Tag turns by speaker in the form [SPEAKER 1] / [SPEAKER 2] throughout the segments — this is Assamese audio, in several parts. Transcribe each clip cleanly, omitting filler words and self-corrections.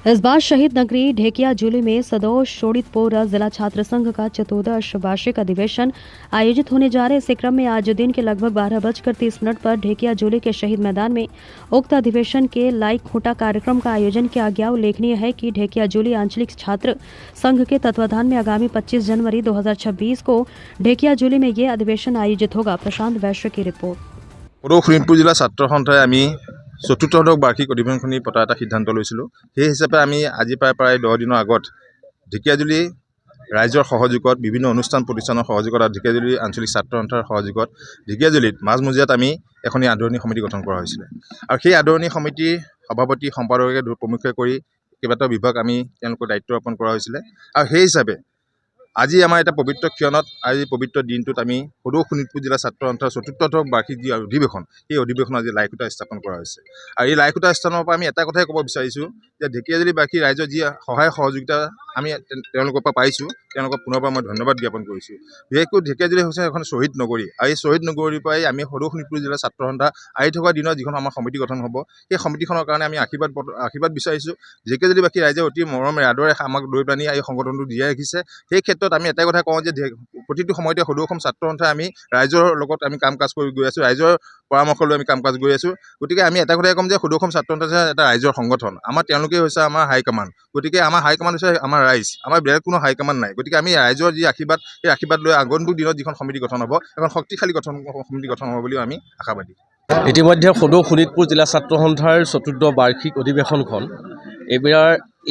[SPEAKER 1] इस बार शहीद नगरी ढेकियाजुली में सदोष शोणितपुर जिला छात्र संघ का चतुर्दश वार्षिक अधिवेशन आयोजित होने जा रहे। इसी क्रम में आज दिन के लगभग 12:30 पर ढेकियाजुली के शहीद मैदान में उक्त अधिवेशन के लाई खूंटा कार्यक्रम का आयोजन किया गया। उल्लेखनीय है कि ढेकियाजुली आंचलिक छात्र संघ के तत्वाधान में आगामी 25 जनवरी 2026 को ढेकियाजुली में ये अधिवेशन आयोजित होगा। प्रशांत वैश्य की रिपोर्ट।
[SPEAKER 2] शोणितपुर जिला छात्र संघाय आमी चतुर्थ बार्षिक अधिवेशन पता एक सिद्धांत लैছিলোঁ। সেই হিচাপে আমি আজি প্ৰায় 10 দিনৰ আগত ঢেকিয়াজুলি ৰাইজৰ সহযোগত বিভিন্ন অনুষ্ঠান প্ৰতিষ্ঠানৰ সহযোগত আৰু ঢেকিয়াজুলি আঞ্চলিক ছাত্ৰ সন্থাৰ সহযোগত ঢেকিয়াজুলিত মাজমজিয়াত আমি এখন আদৰণি সমিতি গঠন কৰা হৈছিল। আৰু সেই আদৰণি সমিতিৰ সভাপতি সম্পাদকে প্ৰমুখ্যে কৰি কেইবাটাও বিভাগ আমি তেওঁলোকৰ দায়িত্ব অৰ্পণ কৰা হৈছিল। আৰু সেই হিচাপে আজি আমাৰ এটা পবিত্ৰ ক্ষণত আজি পবিত্ৰ দিনটোত আমি সদৌ শোণিতপুৰ জিলা ছাত্ৰ সন্থাৰ চতুৰ্থ বাৰ্ষিক যি অধিৱেশন সেই অধিৱেশন আজি লাইখুঁটা স্থাপন কৰা হৈছে। আৰু এই লাইখুঁটা স্থানৰ পৰা আমি এটা কথাই ক'ব বিচাৰিছোঁ যে ঢেকিয়াজুলিবাসী ৰাইজৰ যি সহায় সহযোগিতা আমি তেওঁলোকৰ পৰা পাইছোঁ, তেওঁলোকক পুনৰবাৰ মই ধন্যবাদ জ্ঞাপন কৰিছোঁ। বিশেষকৈ ঢেকিয়াজুলি হৈছে এখন শ্বহীদ নগৰী, আৰু এই শ্বহীদ নগৰীৰ পৰাই আমি সদৌ শোণিতপুৰ জিলা ছাত্ৰ সন্থা আহি থকা দিনত যিখন আমাৰ সমিতি গঠন হ'ব, সেই সমিতিখনৰ কাৰণে আমি আশীৰ্বাদ বিচাৰিছোঁ। ঢেকিয়াজুলিবাসী ৰাইজে অতি মৰমেৰে আদৰে আমাক লৈ পেলাই এই সংগঠনটো জীয়াই ৰাখিছে। সেই ক্ষেত্ৰত আমি এটাই কথা কওঁ যে প্ৰতিটো সময়তে সদৌ অসম ছাত্ৰ সন্থাই আমি ৰাইজৰ লগত আমি কাম কাজ কৰি গৈ আছোঁ, ৰাইজৰ পৰামৰ্শ লৈ আমি কাম কাজ গৈ আছোঁ। গতিকে আমি এটা কথাই ক'ম যে সদৌ অসম ছাত্ৰ সন্থা এটা ৰাইজৰ সংগঠন, আমাৰ তেওঁলোকেই হৈছে আমাৰ হাইকমাণ্ড। গতিকে আমাৰ হাইকমাণ্ড হৈছে আমাৰ ৰাইজ, আমাৰ বেলেগ কোনো হাইকমাণ্ড নাই। গতিকে আমি ৰাইজৰ যি আশীৰ্বাদ, সেই আশীৰ্বাদ লৈ আগন্তুক দিনত যিখন সমিতি গঠন হ'ব, এখন শক্তিশালী সমিতি গঠন হ'ব বুলিও আমি আশাবাদী।
[SPEAKER 3] ইতিমধ্যে সদৌ শোণিতপুৰ জিলা ছাত্ৰ সন্থাৰ চতুৰ্থ বাৰ্ষিক অধিৱেশনখন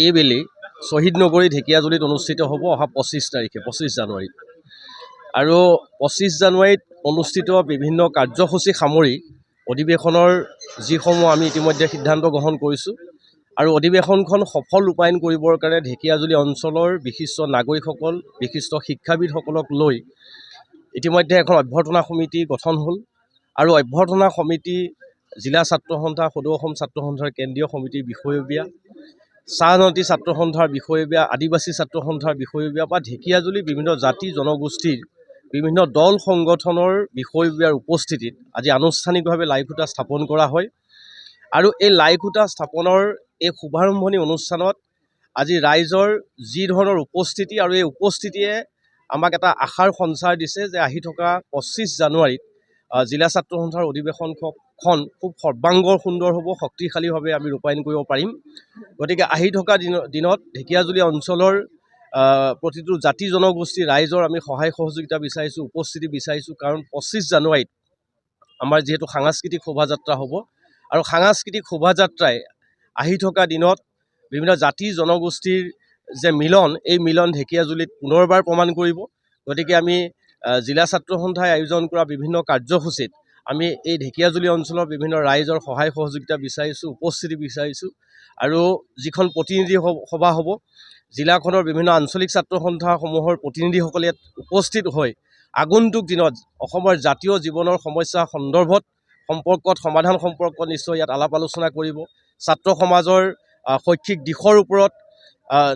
[SPEAKER 3] এইবেলি শ্বহীদ নগৰী ঢেকিয়াজুলিত অনুষ্ঠিত হ'ব অহা 25 জানুৱাৰীত। আৰু 25 জানুৱাৰীত অনুষ্ঠিত বিভিন্ন কাৰ্যসূচী সামৰি অধিৱেশনৰ যিসমূহ আমি ইতিমধ্যে সিদ্ধান্ত গ্ৰহণ কৰিছোঁ, আৰু অধিৱেশনখন সফল ৰূপায়ণ কৰিবৰ কাৰণে ঢেকিয়াজুলি অঞ্চলৰ বিশিষ্ট নাগৰিকসকল, বিশিষ্ট শিক্ষাবিদসকলক লৈ ইতিমধ্যে এখন অভ্যৰ্থনা সমিতি গঠন হ'ল। আৰু অভ্যৰ্থনা সমিতি জিলা ছাত্ৰ সন্থা, সদৌ অসম ছাত্ৰ সন্থাৰ কেন্দ্ৰীয় সমিতিৰ বিষয়ববীয়া, চাহ-নদী ছাত্ৰ সন্থাৰ বিষয়ববীয়া, আদিবাসী ছাত্ৰ সন্থাৰ বিষয়ববীয়া বা ঢেকিয়াজুলি বিভিন্ন জাতি জনগোষ্ঠীৰ বিভিন্ন দল সংগঠনৰ বিষয়ববীয়াৰ উপস্থিতিত আজি আনুষ্ঠানিকভাৱে লাইখুঁটা স্থাপন কৰা হয়। আৰু এই লাইখুঁটা স্থাপনৰ এই শুভাৰম্ভণি অনুষ্ঠানত আজি ৰাইজৰ যি ধৰণৰ উপস্থিতি, আৰু এই উপস্থিতিয়ে আমাক এটা আশাৰ সঞ্চাৰ দিছে যে আহি থকা 25 জানুৱাৰীত জিলা ছাত্ৰ সন্থাৰ অধিৱেশনখন খুব সৰ্বাংগ সুন্দৰ হ'ব, শক্তিশালীভাৱে আমি ৰূপায়ণ কৰিব পাৰিম। গতিকে আহি থকা দিনত ঢেকিয়াজুলি অঞ্চলৰ প্ৰতিটো জাতি জনগোষ্ঠী ৰাইজৰ আমি সহায় সহযোগিতা বিচাৰিছোঁ, উপস্থিতি বিচাৰিছোঁ। কাৰণ 25 জানুৱাৰীত আমাৰ যিহেতু সাংস্কৃতিক শোভাযাত্ৰা হ'ব, আৰু সাংস্কৃতিক শোভাযাত্ৰাই আহি থকা দিনত বিভিন্ন জাতি জনগোষ্ঠীৰ যে মিলন, এই মিলন ঢেকিয়াজুলিত পুনৰবাৰ প্ৰমাণ কৰিব। গতিকে আমি জিলা ছাত্ৰ সন্থাই আয়োজন কৰা বিভিন্ন কাৰ্যসূচীত আমি এই ঢেকিয়াজুলি অঞ্চলৰ বিভিন্ন ৰাইজৰ সহায় সহযোগিতা বিচাৰিছোঁ, উপস্থিতি বিচাৰিছোঁ। আৰু যিখন প্ৰতিনিধি সভা হ'ব, জিলাখনৰ বিভিন্ন আঞ্চলিক ছাত্ৰ সন্থাসমূহৰ প্ৰতিনিধিসকলে ইয়াত উপস্থিত হৈ আগন্তুক দিনত অসমৰ জাতীয় জীৱনৰ সমস্যা সমাধান সম্পৰ্কত নিশ্চয় ইয়াত আলাপ আলোচনা কৰিব। ছাত্ৰ সমাজৰ শৈক্ষিক দিশৰ ওপৰত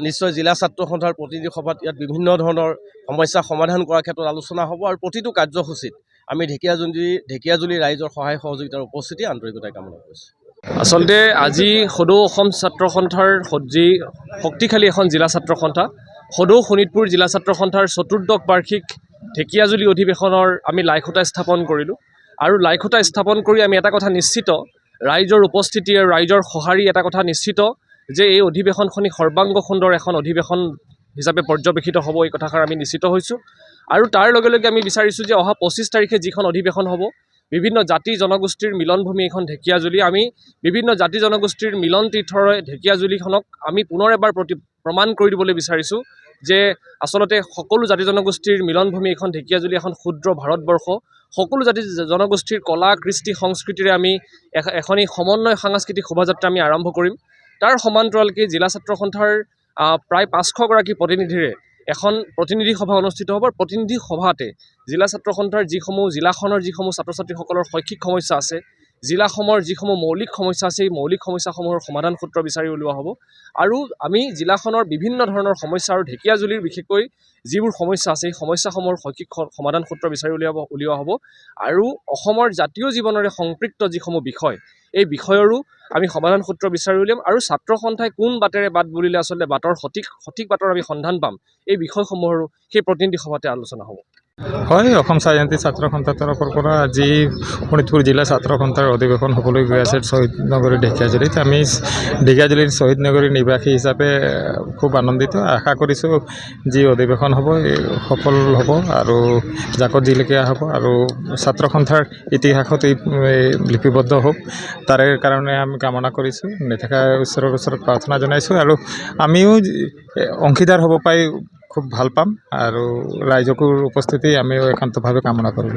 [SPEAKER 3] নিশ্চয় জিলা ছাত্ৰ সন্থাৰ প্ৰতিনিধি সভাত ইয়াত বিভিন্ন ধৰণৰ সমস্যা সমাধান কৰাৰ ক্ষেত্ৰত আলোচনা হ'ব। আৰু প্ৰতিটো কাৰ্যসূচীত আমি ঢেকিয়াজুলি ৰাইজৰ সহায় সহযোগিতাৰ উপস্থিতি আন্তৰিকতাৰে কামনা কৰিছোঁ।
[SPEAKER 4] আচলতে আজি সদৌ অসম ছাত্ৰ সন্থাৰ যি শক্তিশালী এখন জিলা ছাত্ৰ সন্থা, সদৌ শোণিতপুৰ জিলা ছাত্ৰ সন্থাৰ চতুৰ্দশ বাৰ্ষিক ঢেকিয়াজুলি অধিৱেশনৰ আমি লাইখুঁটা স্থাপন কৰিলোঁ। আৰু লাইখুঁটা স্থাপন কৰি আমি এটা কথা নিশ্চিত, ৰাইজৰ উপস্থিতি আৰু ৰাইজৰ সঁহাৰি এটা কথা নিশ্চিত যে এই অধিৱেশনখনি সৰ্বাংগ সুন্দৰ এখন অধিৱেশন হিচাপে পৰ্যবেক্ষিত হ'ব, এই কথাষাৰ আমি নিশ্চিত হৈছোঁ। আৰু তাৰ লগে লগে আমি বিচাৰিছোঁ যে অহা 25 তাৰিখে যিখন অধিৱেশন হ'ব, বিভিন্ন জাতি জনগোষ্ঠীৰ মিলনভূমি এইখন ঢেকিয়াজুলি, আমি বিভিন্ন জাতি জনগোষ্ঠীৰ মিলন তীৰ্থৰে ঢেকিয়াজুলিখনক আমি পুনৰ এবাৰ প্ৰমাণ কৰি দিবলৈ বিচাৰিছোঁ যে আচলতে সকলো জাতি জনগোষ্ঠীৰ মিলনভূমি এইখন ঢেকিয়াজুলি এখন ক্ষুদ্ৰ ভাৰতবৰ্ষ। সকলো জাতি জনগোষ্ঠীৰ কলা কৃষ্টি সংস্কৃতিৰে আমি এখনি সমন্বয় সাংস্কৃতিক শোভাযাত্ৰা আমি আৰম্ভ কৰিম। তাৰ সমান্তৰালকৈ জিলা ছাত্ৰ সন্থাৰ প্ৰায় 500 গৰাকী প্ৰতিনিধিৰে এখন প্ৰতিনিধি সভা অনুষ্ঠিত হ'ব। প্ৰতিনিধি সভাতে জিলা ছাত্ৰ সন্থাৰ জিলাখনৰ যিসমূহ ছাত্ৰ ছাত্ৰীসকলৰ শৈক্ষিক সমস্যা আছে, জিলাসমূহৰ যিসমূহ মৌলিক সমস্যা আছে সেই মৌলিক সমস্যাসমূহৰ সমাধান সূত্ৰ বিচাৰি উলিওৱা হ'ব আৰু আমি জিলাখনৰ বিভিন্ন ধৰণৰ সমস্যা আৰু ঢেকীয়াজুলিৰ বিশেষকৈ যিবোৰ সমস্যা আছে সেই সমস্যাসমূহৰ শৈক্ষিক সমাধান সূত্ৰ বিচাৰি উলিওৱা হ'ব আৰু অসমৰ জাতীয় জীৱনৰে সম্পৃক্ত যিসমূহ বিষয় এই বিষয়ৰো আমি সমাধান সূত্ৰ বিচাৰি উলিয়াম আৰু ছাত্ৰ সন্থাই কোন বাটেৰে বাট বুলিলে আচলতে বাটৰ সঠিক বাটৰ আমি সন্ধান পাম এই বিষয়সমূহৰো সেই প্ৰতিনিধি সভাতে আলোচনা হ'ব।
[SPEAKER 5] হয়, অসম চাহ জয়ন্তী ছাত্ৰ সন্থাৰ তৰফৰ পৰা আজি শোণিতপুৰ জিলা ছাত্ৰ সন্থাৰ অধিৱেশন হ'বলৈ গৈ আছে শ্বহীদ নগৰী ঢেকীয়াজুলিত। আমি ঢেকীয়াজুলিৰ শ্বহীদ নগৰীৰ নিবাসী হিচাপে খুব আনন্দিত। আশা কৰিছোঁ যি অধিৱেশন হ'ব সফল হ'ব আৰু জাকত জিলিকীয়া হ'ব আৰু ছাত্ৰ সন্থাৰ ইতিহাসত লিপিবদ্ধ হওক তাৰে কাৰণে আমি কামনা কৰিছোঁ। নেদেখা ঈশ্বৰৰ ওচৰত প্ৰাৰ্থনা জনাইছোঁ আৰু আমিও অংশীদাৰ হ'ব পাই খুব ভাল পাম আৰু ৰাইজকৰ উপস্থিতি আমিও একান্তভাৱে কামনা কৰোঁ।